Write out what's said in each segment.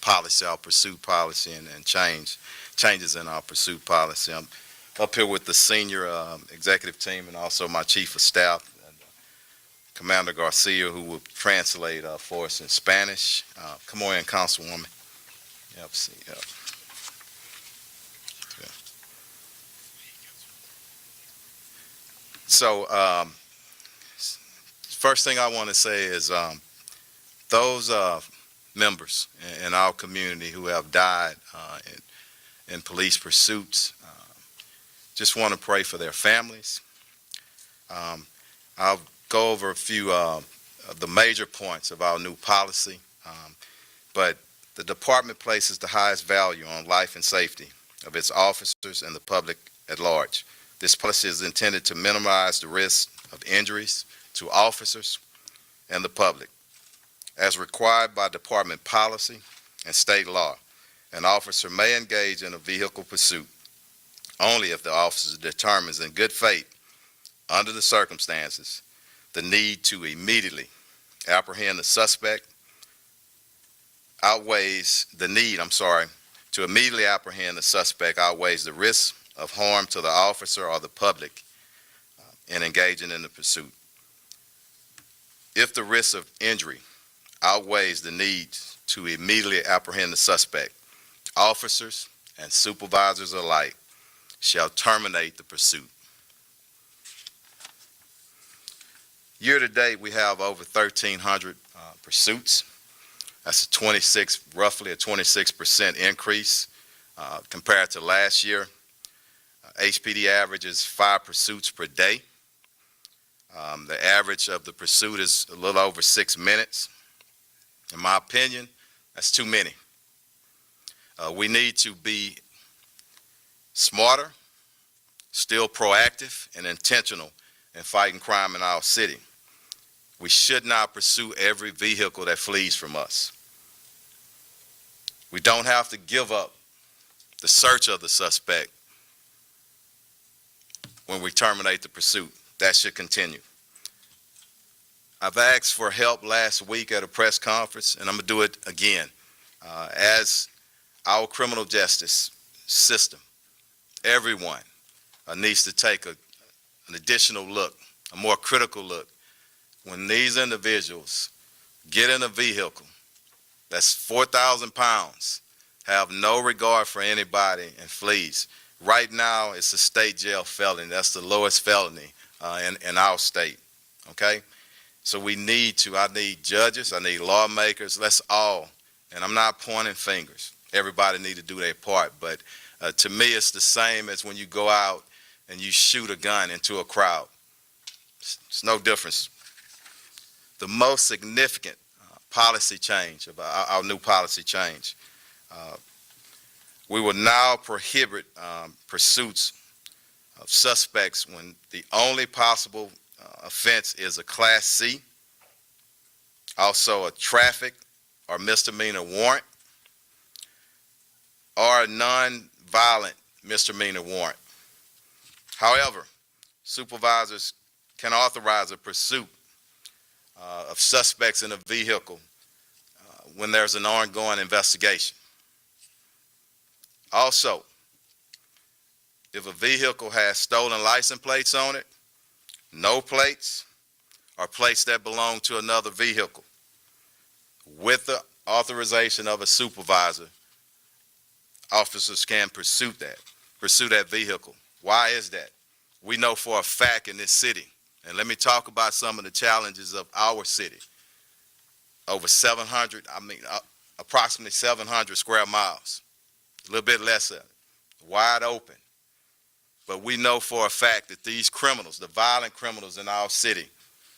policy, our pursuit policy, and changes in our pursuit policy. I'm up here with the senior executive team and also my chief of staff, Commander Garcia, who will translate for us in Spanish. Come on in, Councilwoman. Yep, see, yep. Yeah. So, first thing I want to say is those members in our community who have died in police pursuits, just want to pray for their families. I'll go over a few of the major points of our new policy, but the department places the highest value on life and safety of its officers and the public at large. This policy is intended to minimize the risk of injuries to officers and the public. As required by department policy and state law, an officer may engage in a vehicle pursuit only if the officer determines in good faith, under the circumstances, the need to immediately apprehend the suspect outweighs the need, to immediately apprehend the suspect outweighs the risk of harm to the officer or the public in engaging in the pursuit. If the risk of injury outweighs the need to immediately apprehend the suspect, officers and supervisors alike shall terminate the pursuit. Year to date, we have over 1,300 pursuits. That's roughly a 26% increase compared to last year. HPD averages 5 pursuits per day. The average of the pursuit is a little over 6 minutes. In my opinion, that's too many. We need to be smarter, still proactive and intentional in fighting crime in our city. We should not pursue every vehicle that flees from us. We don't have to give up the search of the suspect when we terminate the pursuit. That should continue. I've asked for help last week at a press conference, and I'm going to do it again. As our criminal justice system, everyone needs to take an additional look, a more critical look. When these individuals get in a vehicle that's 4,000 pounds, have no regard for anybody, and flees, right now it's a state jail felony. That's the lowest felony in our state, okay? So I need judges, I need lawmakers, let's all, and I'm not pointing fingers. Everybody need to do their part, but to me it's the same as when you go out and you shoot a gun into a crowd. It's no difference. The most significant policy change, of our new policy change, we will now prohibit pursuits of suspects when the only possible offense is a Class C, also a traffic or misdemeanor warrant, or a non-violent misdemeanor warrant. However, supervisors can authorize a pursuit of suspects in a vehicle when there's an ongoing investigation. Also, if a vehicle has stolen license plates on it, no plates, or plates that belong to another vehicle, with the authorization of a supervisor, officers can pursue that vehicle. Why is that? We know for a fact in this city, and let me talk about some of the challenges of our city. Over approximately 700 square miles, a little bit less of it, wide open. But we know for a fact that these criminals, the violent criminals in our city,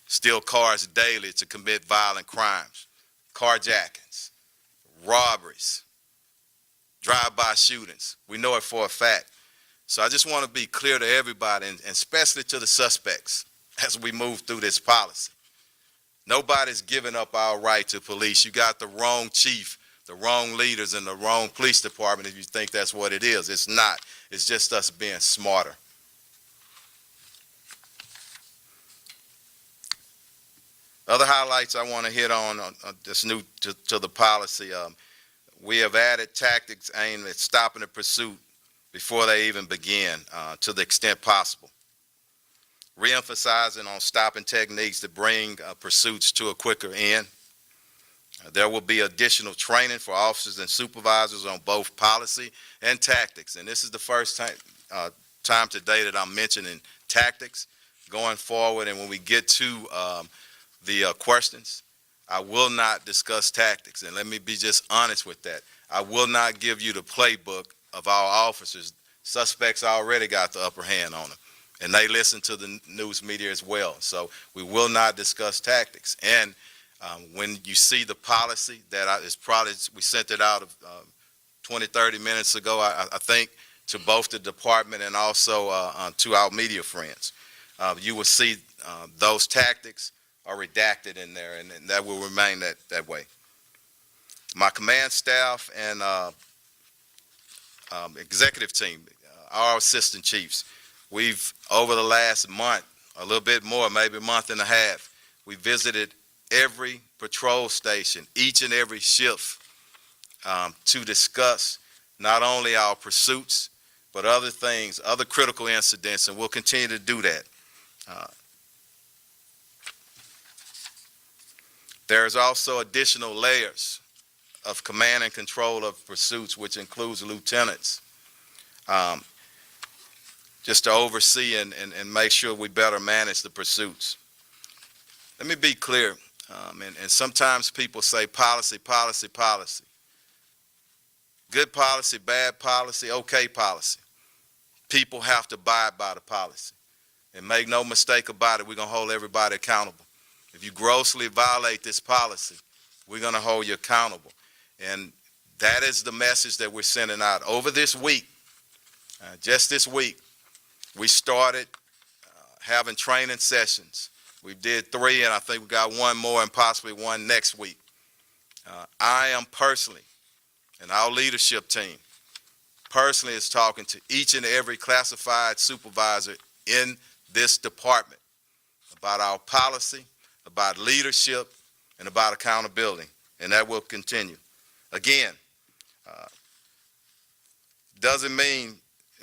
steal cars daily to commit violent crimes, carjackings, robberies, drive-by shootings. We know it for a fact. So I just want to be clear to everybody, and especially to the suspects, as we move through this policy. Nobody's giving up our right to police. You got the wrong chief, the wrong leaders, and the wrong police department if you think that's what it is. It's not. It's just us being smarter. Other highlights I want to hit on this new to the policy. we have added tactics aimed at stopping the pursuit before they even begin, to the extent possible. Re-emphasizing on stopping techniques to bring pursuits to a quicker end. There will be additional training for officers and supervisors on both policy and tactics. And this is the first time today that I'm mentioning tactics going forward. And when we get to the questions, I will not discuss tactics. And let me be just honest with that. I will not give you the playbook of our officers. Suspects already got the upper hand on them, and they listen to the news media as well. So we will not discuss tactics. And when you see the policy that is probably, we sent it out 20, 30 minutes ago, I think, to both the department and also to our media friends. You will see those tactics are redacted in there, and that will remain that way. My command staff and executive team, our assistant chiefs, we've, over the last month, a little bit more, maybe a month and a half, we visited every patrol station, each and every shift, to discuss not only our pursuits, but other things, other critical incidents, and we'll continue to do that. There's also additional layers of command and control of pursuits, which includes lieutenants, just to oversee and make sure we better manage the pursuits. Let me be clear, and sometimes people say policy, policy, policy. Good policy, bad policy, okay policy. People have to abide by the policy. And make no mistake about it, we're going to hold everybody accountable. If you grossly violate this policy, we're going to hold you accountable. And that is the message that we're sending out. Over this week, just this week, we started having training sessions. We did 3, and I think we got 1 more and possibly 1 next week. I am personally, and our leadership team, personally is talking to each and every classified supervisor in this department about our policy, about leadership, and about accountability, and that will continue. Again, doesn't mean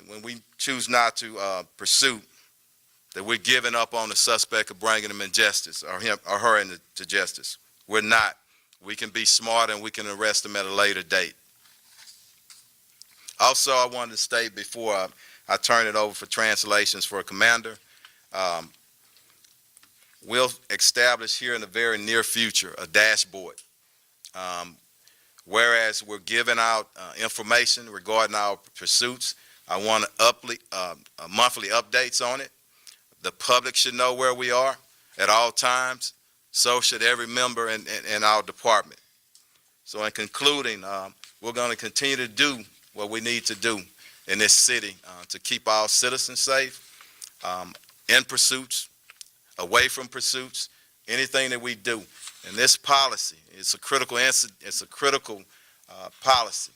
when we choose not to pursue that we're giving up on the suspect of bringing him in justice or him or her into justice. We're not. We can be smart and we can arrest them at a later date. Also, I wanted to state before I turn it over for translations for a commander, we'll establish here in the very near future a dashboard. Whereas we're giving out information regarding our pursuits, I want monthly updates on it. The public should know where we are at all times. So should every member in our department. So in concluding, we're going to continue to do what we need to do in this city to keep our citizens safe, in pursuits, away from pursuits, anything that we do. And this policy is a critical policy.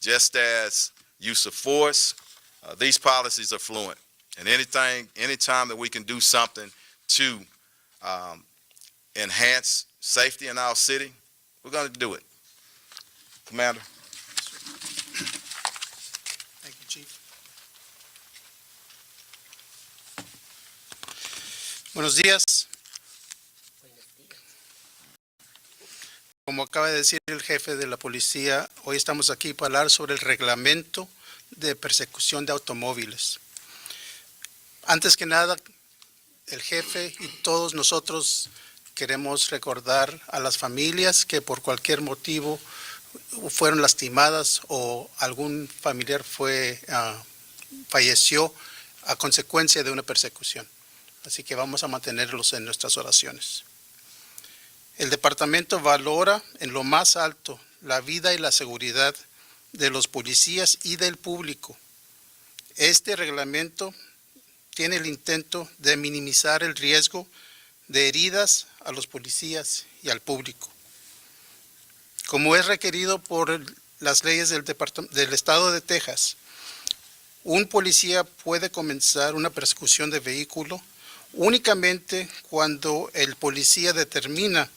Just as use of force, these policies are fluent. And anytime that we can do something to enhance safety in our city, we're going to do it. Commander. Thank you, Chief. Buenos días. Como acaba de decir el jefe de la policía, hoy estamos aquí para hablar sobre el reglamento de persecución de automóviles. Antes que nada, el jefe y todos nosotros queremos recordar a las familias que por cualquier motivo fueron lastimadas o algún familiar falleció a consecuencia de una persecución. Así que vamos a mantenerlos en nuestras oraciones. El departamento valora en lo más alto la vida y la seguridad de los policías y del público. Este reglamento tiene el intento de minimizar el riesgo de heridas a los policías y al público. Como es requerido por las leyes del Estado de Texas, un policía puede comenzar una persecución de vehículo únicamente cuando el policía determina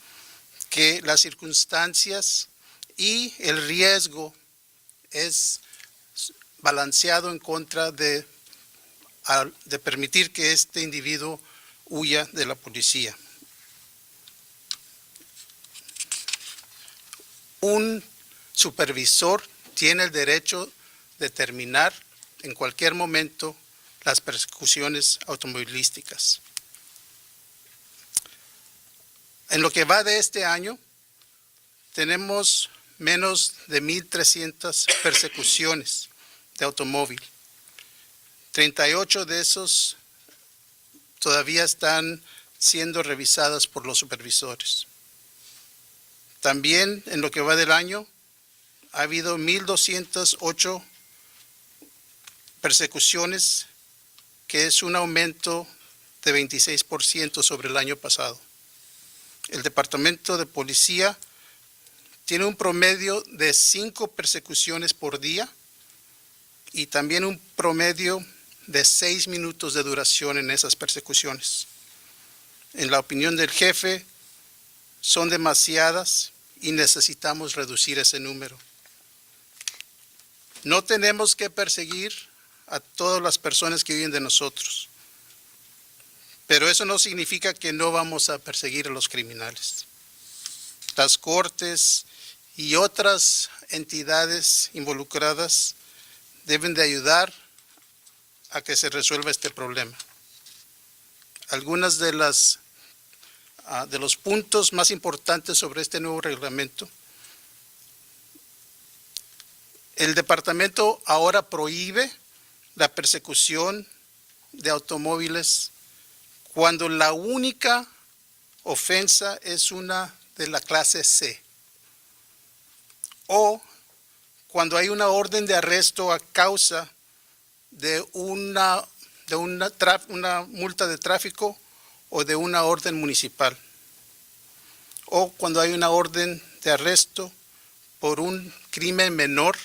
que las circunstancias y el riesgo es balanceado en contra de permitir que este individuo huya de la policía. Un supervisor tiene el derecho de terminar en cualquier momento las persecuciones automovilísticas. En lo que va de este año, tenemos menos de 1,300 persecuciones de automóvil. 38 de esos todavía están siendo revisadas por los supervisores. También en lo que va del año ha habido 1,208 persecuciones, que es un aumento de 26% sobre el año pasado. El Departamento de Policía tiene un promedio de 5 persecuciones por día y también un promedio de 6 minutos de duración en esas persecuciones. En la opinión del jefe, son demasiadas y necesitamos reducir ese número. No tenemos que perseguir a todas las personas que viven de nosotros, pero eso no significa que no vamos a perseguir a los criminales. Las cortes y otras entidades involucradas deben de ayudar a que se resuelva este problema. Algunas de los puntos más importantes sobre este nuevo reglamento: el departamento ahora prohíbe la persecución de automóviles cuando la única ofensa es una de la clase C, o cuando hay una orden de arresto a causa de una multa de tráfico o de una orden municipal, o cuando hay una orden de arresto por un crimen menor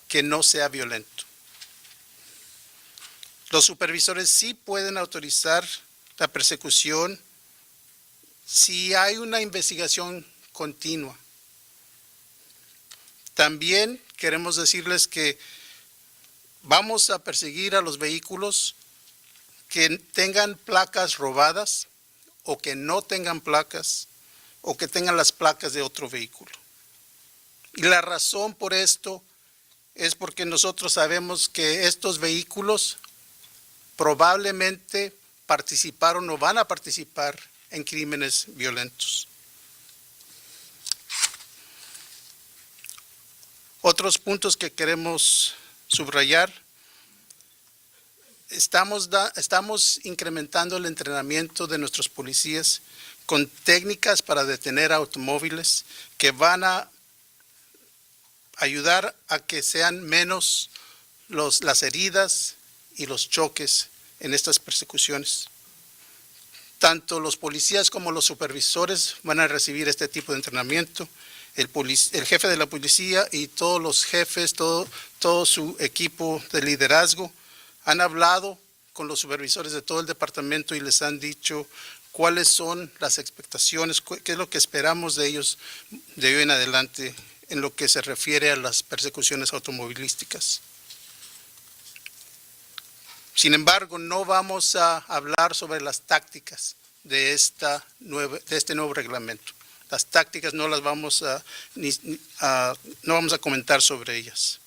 que no sea violento. Los supervisores sí pueden autorizar la persecución si hay una investigación continua. También queremos decirles que vamos a perseguir a los vehículos que tengan placas robadas o que no tengan placas o que tengan las placas de otro vehículo. Y la razón por esto es porque nosotros sabemos que estos vehículos probablemente participaron o van a participar en crímenes violentos. Otros puntos que queremos subrayar: estamos incrementando el entrenamiento de nuestros policías con técnicas para detener automóviles que van a ayudar a que sean menos las heridas y los choques en estas persecuciones. Tanto los policías como los supervisores van a recibir este tipo de entrenamiento. El jefe de la policía y todos los jefes, todo su equipo de liderazgo han hablado con los supervisores de todo el departamento y les han dicho cuáles son las expectaciones, qué es lo que esperamos de ellos de hoy en adelante en lo que se refiere a las persecuciones automovilísticas. Sin embargo, no vamos a hablar sobre las tácticas de este nuevo reglamento. Las tácticas no las vamos no vamos a comentar sobre ellas.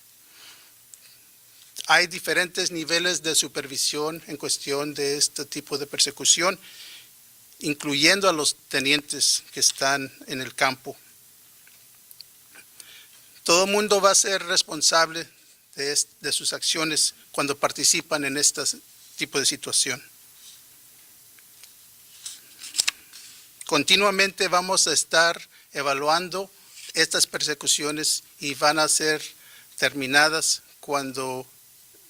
Hay diferentes niveles de supervisión en cuestión de este tipo de persecución, incluyendo a los tenientes que están en el campo. Todo el mundo va a ser responsable de sus acciones cuando participan en este tipo de situación. Continuamente vamos a estar evaluando estas persecuciones y van a ser terminadas cuando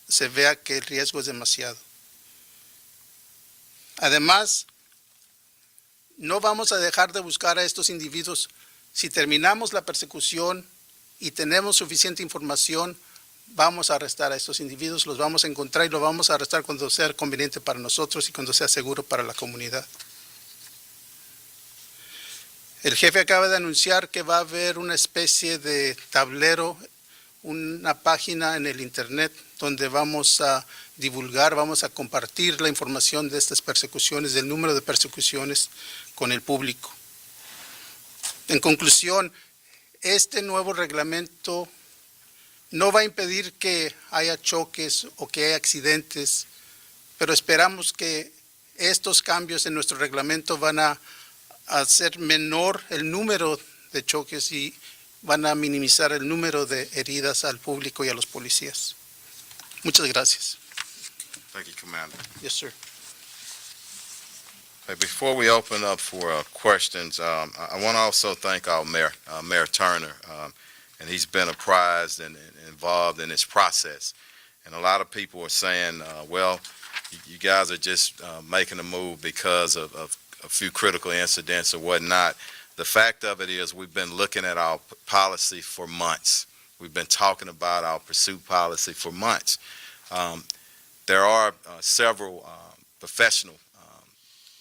se vea que el riesgo es demasiado. Además, no vamos a dejar de buscar a estos individuos. Si terminamos la persecución y tenemos suficiente información, vamos a arrestar a estos individuos, los vamos a encontrar y los vamos a arrestar cuando sea conveniente para nosotros y cuando sea seguro para la comunidad. El jefe acaba de anunciar que va a haber una especie de tablero, una página en el Internet donde vamos a divulgar, vamos a compartir la información de estas persecuciones, del número de persecuciones con el público. En conclusión, este nuevo reglamento no va a impedir que haya choques o que haya accidentes, pero esperamos que estos cambios en nuestro reglamento van a hacer menor el número de choques y van a minimizar el número de heridas al público y a los policías. Muchas gracias. Thank you, Commander. Yes, sir. Hey, before we open up for questions, I want to also thank our mayor, Mayor Turner, and he's been apprised and involved in this process. And a lot of people are saying, well, you guys are just making a move because of a few critical incidents or whatnot. The fact of it is we've been looking at our policy for months. We've been talking about our pursuit policy for months. There are several professional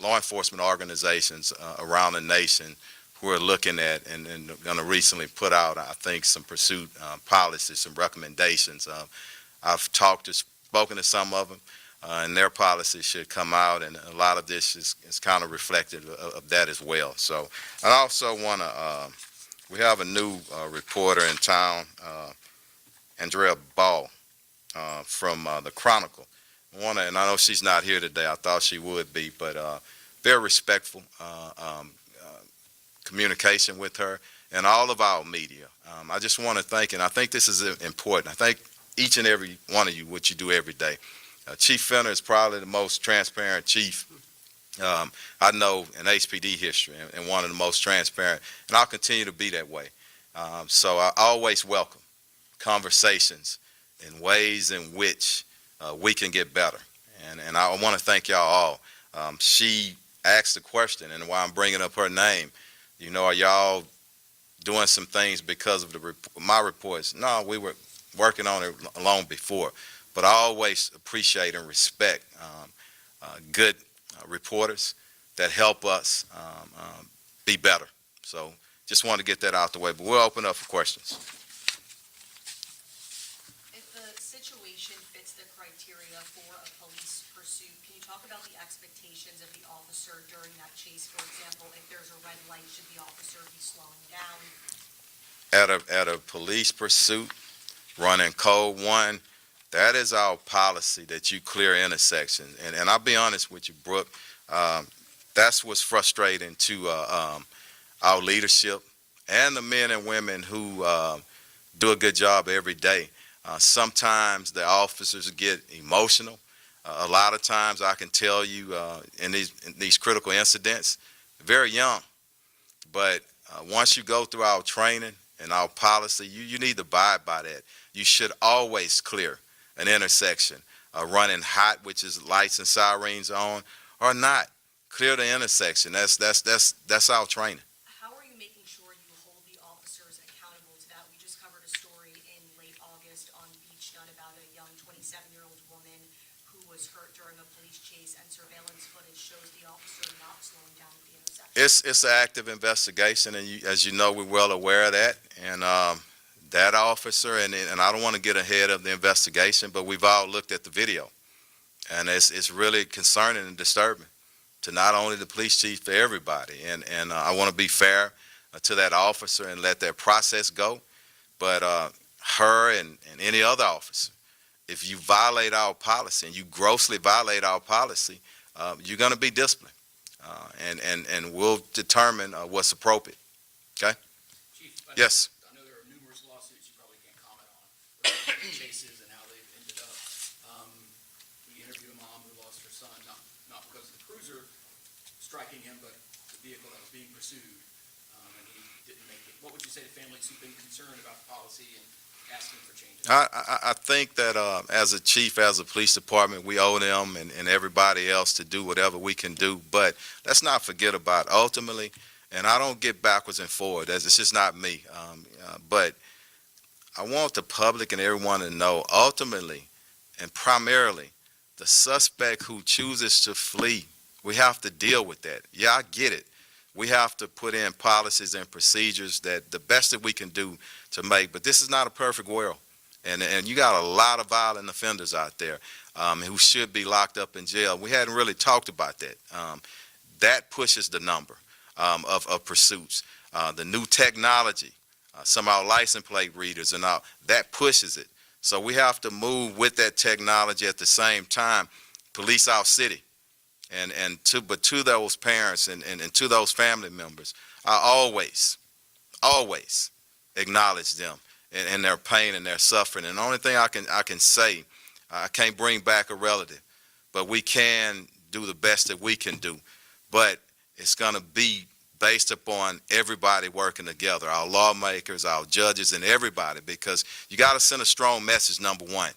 law enforcement organizations around the nation who are looking at and going to recently put out, I think, some pursuit policies, some recommendations. I've spoken to some of them, and their policies should come out, and a lot of this is kind of reflective of that as well. So I also want to, we have a new reporter in town, Andrea Ball from the Chronicle. And I know she's not here today. I thought she would be, but very respectful communication with her and all of our media. I just want to thank, and I think this is important. I thank each and every one of you, what you do every day. Chief Finner is probably the most transparent chief I know in HPD history, and one of the most transparent, and I'll continue to be that way. So I always welcome conversations in ways in which we can get better, and I want to thank y'all all. She asked the question, and why I'm bringing up her name, you know, are y'all doing some things because of my reports? No, we were working on it long before, but I always appreciate and respect good reporters that help us be better. So just wanted to get that out the way, but we'll open up for questions. If the situation fits the criteria for a police pursuit, can you talk about the expectations of the officer during that chase? For example, if there's a red light, should the officer be slowing down? At a police pursuit, running code 1, that is our policy, that you clear intersections. And I'll be honest with you, Brooke, that's what's frustrating to our leadership and the men and women who do a good job every day. Sometimes the officers get emotional. A lot of times I can tell you in these critical incidents, very young. But once you go through our training and our policy, you need to abide by that. You should always clear an intersection, running hot, which is lights and sirens on, or not. Clear the intersection. That's our training. How are you making sure you hold the officers accountable to that? We just covered a story in late August on Beach Nut about a young 27-year-old woman who was hurt during a police chase, and surveillance footage shows the officer not slowing down at the intersection. It's an active investigation, and as you know, we're well aware of that. And that officer, and I don't want to get ahead of the investigation, but we've all looked at the video, and it's really concerning and disturbing to not only the police chief, to everybody. And I want to be fair to that officer and let that process go. But her and any other officer, if you violate our policy and you grossly violate our policy, you're going to be disciplined, and we'll determine what's appropriate. Okay? Chief, Yes. I know there are numerous lawsuits you probably can't comment on, chases and how they've ended up. We interviewed a mom who lost her son, not because of the cruiser striking him, but the vehicle that was being pursued, and he didn't make it. What would you say to families who've been concerned about the policy and asking for changes? I think that as a chief, as a police department, we owe them and everybody else to do whatever we can do. But let's not forget about ultimately, and I don't get backwards and forward. It's just not me. But I want the public and everyone to know ultimately and primarily the suspect who chooses to flee, we have to deal with that. Yeah, I get it. We have to put in policies and procedures that the best that we can do to make, but this is not a perfect world. And you got a lot of violent offenders out there who should be locked up in jail. We hadn't really talked about that. That pushes the number of pursuits. The new technology, some of our license plate readers and all, that pushes it. So we have to move with that technology at the same time, police our city. But to those parents and to those family members, I always acknowledge them and their pain and their suffering. And the only thing I can say, I can't bring back a relative, but we can do the best that we can do. But it's going to be based upon everybody working together, our lawmakers, our judges, and everybody, because you got to send a strong message, number one,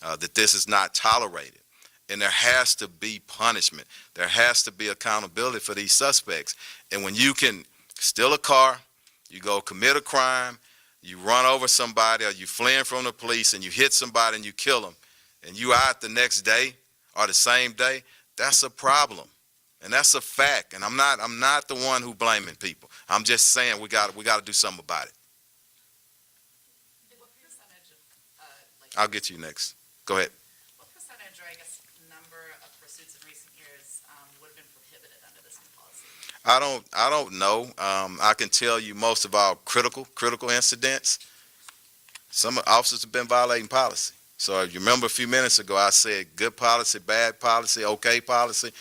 that this is not tolerated. And there has to be punishment. There has to be accountability for these suspects. And when you can steal a car, you go commit a crime, you run over somebody, or you fleeing from the police and you hit somebody and you kill them, and you out the next day or the same day, that's a problem. And that's a fact. And I'm not the one who blaming people. I'm just saying we got to do something about it. What percentage of, I'll get to you next. Go ahead. what percentage, or I guess number of pursuits in recent years would have been prohibited under this new policy? I don't know. I can tell you most of our critical incidents, some officers have been violating policy. So if you remember a few minutes ago, I said good policy, bad policy, okay policy.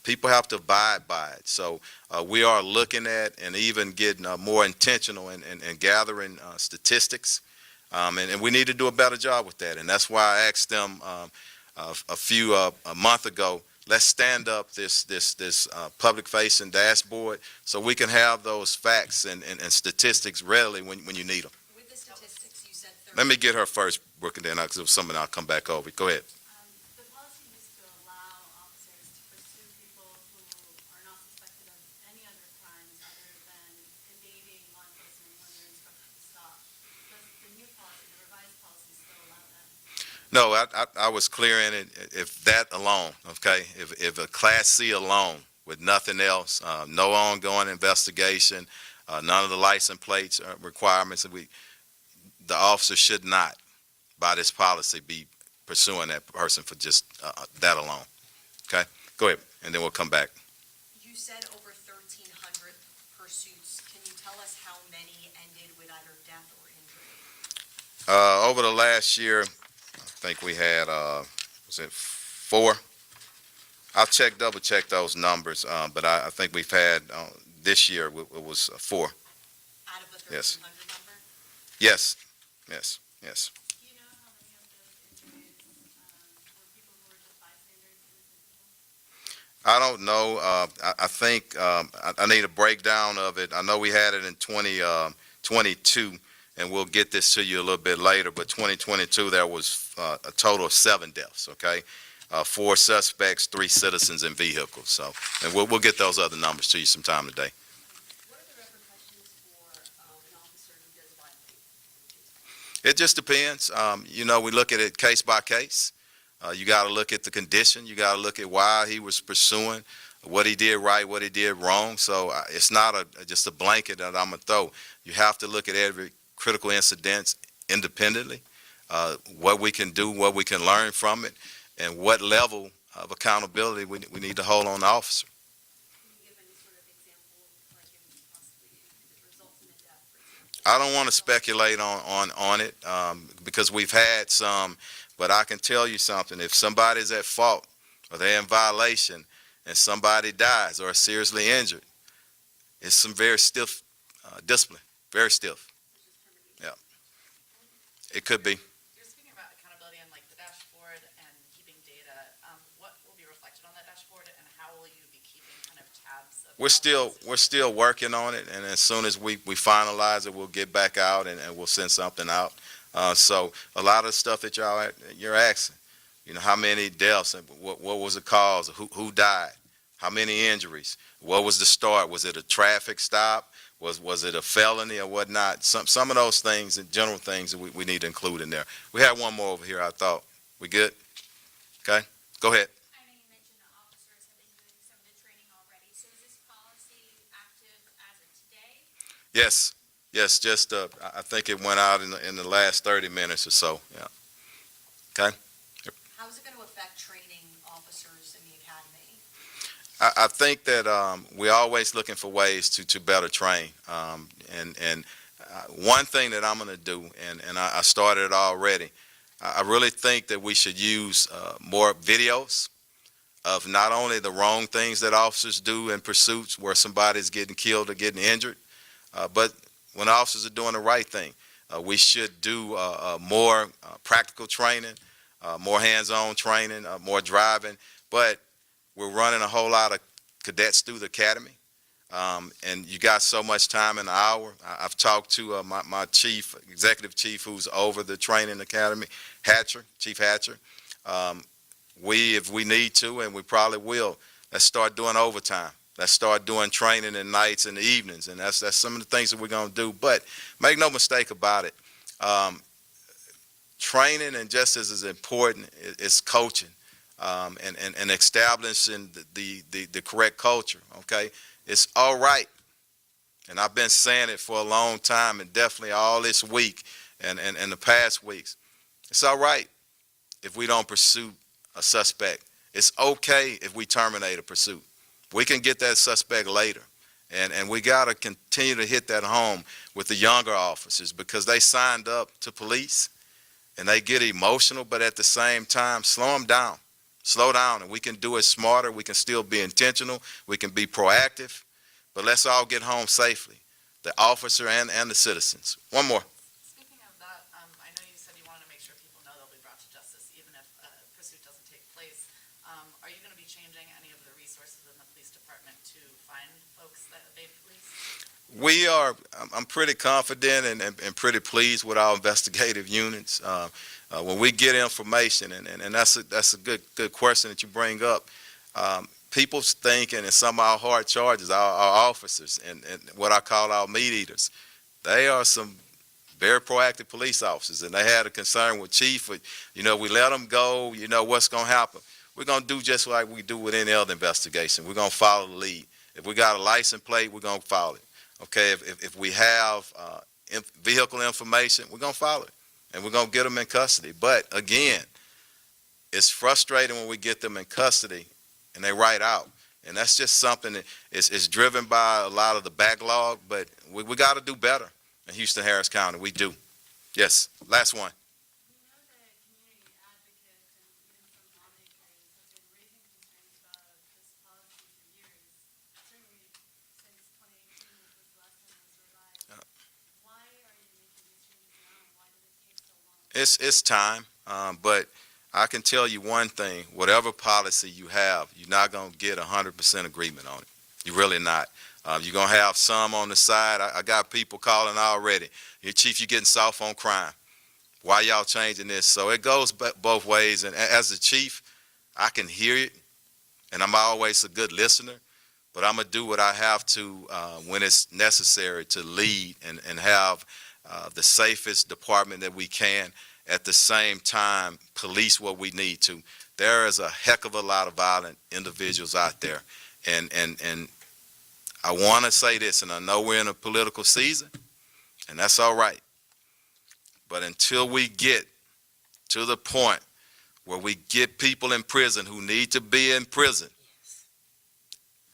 People have to abide by it. So we are looking at and even getting more intentional in gathering statistics. And we need to do a better job with that. And that's why I asked them a month ago, let's stand up this public-facing dashboard so we can have those facts and statistics readily when you need them. With the statistics, you said 30. Let me get her first, Brooke, and then because it was something I'll come back over. Go ahead. The policy used to allow officers to pursue people who are not suspected of any other crimes other than evading law enforcement when they're instructed to stop. Does the new policy, the revised policy, still allow that? No, I was clear in it, if that alone, okay, if a Class C alone with nothing else, no ongoing investigation, none of the license plates requirements, the officer should not, by this policy, be pursuing that person for just that alone. Okay? Go ahead, and then we'll come back. You said over 1,300 pursuits. Can you tell us how many ended with either death or injury? Over the last year, I think we had, was it 4? I'll double check those numbers, but I think we've had, this year, it was 4. Out of the 1,300 Yes. number? Yes. Do you know how many of those injuries were people who were just bystanders, innocent people? I don't know. I think I need a breakdown of it. I know we had it in 2022, and we'll get this to you a little bit later, but 2022, there was a total of 7 deaths, okay? 4 suspects, 3 citizens and vehicles. So, and we'll get those other numbers to you sometime today. What are the repercussions for an officer who does violate? It just depends. We look at it case by case. You got to look at the condition. You got to look at why he was pursuing, what he did right, what he did wrong. So it's not just a blanket that I'm going to throw. You have to look at every critical incident independently, what we can do, what we can learn from it, and what level of accountability we need to hold on the officer. Can you give any sort of example, like possibly if it results in a death, for example? I don't want to speculate on it because we've had some, but I can tell you something. If somebody's at fault or they're in violation and somebody dies or is seriously injured, it's some very stiff discipline, very stiff. Yeah, it could be. You're speaking about accountability and like the dashboard and keeping data. What will be reflected on that dashboard, and how will you be keeping kind of tabs of We're still working on it, and as soon as we finalize it, we'll get back out and we'll send something out. So a lot of the stuff that you're asking, how many deaths, and what was the cause, who died, how many injuries, what was the start, was it a traffic stop, was it a felony or whatnot? Some of those things, and general things that we need to include in there. We had one more over here, I thought. We good? Okay, go ahead. I know you mentioned that officers have been doing some of the training already, so is this policy active Yes, yes, just, I think it went out in the last 30 minutes or so, yeah. Okay? How is it going to affect training officers in the academy? I think that we're always looking for ways to better train. One thing that I'm going to do, and I started it already, I really think that we should use more videos of not only the wrong things that officers do in pursuits where somebody's getting killed or getting injured, but when officers are doing the right thing. We should do more practical training, more hands-on training, more driving, but we're running a whole lot of cadets through the academy, and you got so much time in an hour. I've talked to my chief, executive chief, who's over the training academy, Chief Hatcher. If we need to, and we probably will, let's start doing overtime. Let's start doing training in nights and evenings, and that's some of the things that we're going to do. But make no mistake about it, training, and just as important, is coaching. And establishing the correct culture, okay? It's all right, and I've been saying it for a long time, and definitely all this week and the past weeks. It's all right if we don't pursue a suspect. It's okay if we terminate a pursuit. We can get that suspect later, and we got to continue to hit that home with the younger officers because they signed up to police, and they get emotional, but at the same time, slow them down. Slow down, and we can do it smarter. We can still be intentional. We can be proactive, but let's all get home safely, the officer and the citizens. One more. Speaking of that, I know you said you wanted to make sure people know they'll be brought to justice even if a pursuit doesn't take place. Are you going to be changing any of the resources in the police department to find folks that evade police? We are, I'm pretty confident and pretty pleased with our investigative units. When we get information, and that's a good question that you bring up, people's thinking, and some of our hard charges, our officers, and what I call our meat eaters, they are some very proactive police officers, and they had a concern with Chief. We let them go, what's going to happen. We're going to do just like we do with any other investigation. We're going to follow the lead. If we got a license plate, we're going to follow it. Okay, if we have vehicle information, we're going to follow it, and we're going to get them in custody. But again, it's frustrating when we get them in custody and they write out, and that's just something that is driven by a lot of the backlog, but we got to do better in Houston, Harris County. We do. Yes, last one. We know that community advocates and even some lawmakers have been raising concerns about this policy for years, certainly since 2018, which was the last time it was revised. Why are you making these changes now, and why did it take so long? It's time, but I can tell you one thing, whatever policy you have, you're not going to get 100% agreement on it. You're really not. You're going to have some on the side. I got people calling already. Chief, you're getting soft on crime. Why y'all changing this? So it goes both ways, and as a chief, I can hear it, and I'm always a good listener, but I'm going to do what I have to when it's necessary to lead and have the safest department that we can. At the same time, police what we need to. There is a heck of a lot of violent individuals out there, and I want to say this, and I know we're in a political season, and that's all right, but until we get to the point where we get people in prison who need to be in prison,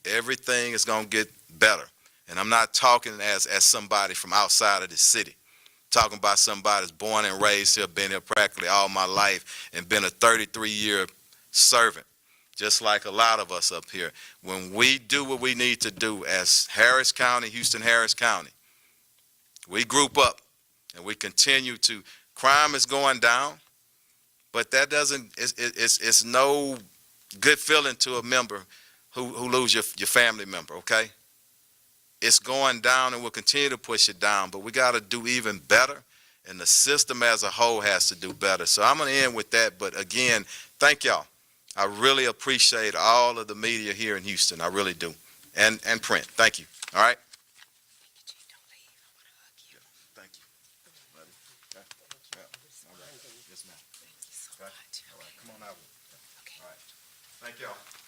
everything is going to get better. And I'm not talking as somebody from outside of the city. Talking about somebody that's born and raised here, been here practically all my life, and been a 33-year servant, just like a lot of us up here. When we do what we need to do as Harris County, Houston Harris County, we group up and we continue to, crime is going down, but that doesn't, it's no good feeling to a member who lose your family member, okay? It's going down, and we'll continue to push it down, but we got to do even better, and the system as a whole has to do better. So I'm going to end with that, but again, thank y'all. I really appreciate all of the media here in Houston. I really do, and print. Thank you. All right? Thank you. Buddy. Okay. Yeah. All right. Yes, ma'am. Thank you so Okay. much. All right. Come on out. Okay. All right. Thank y'all.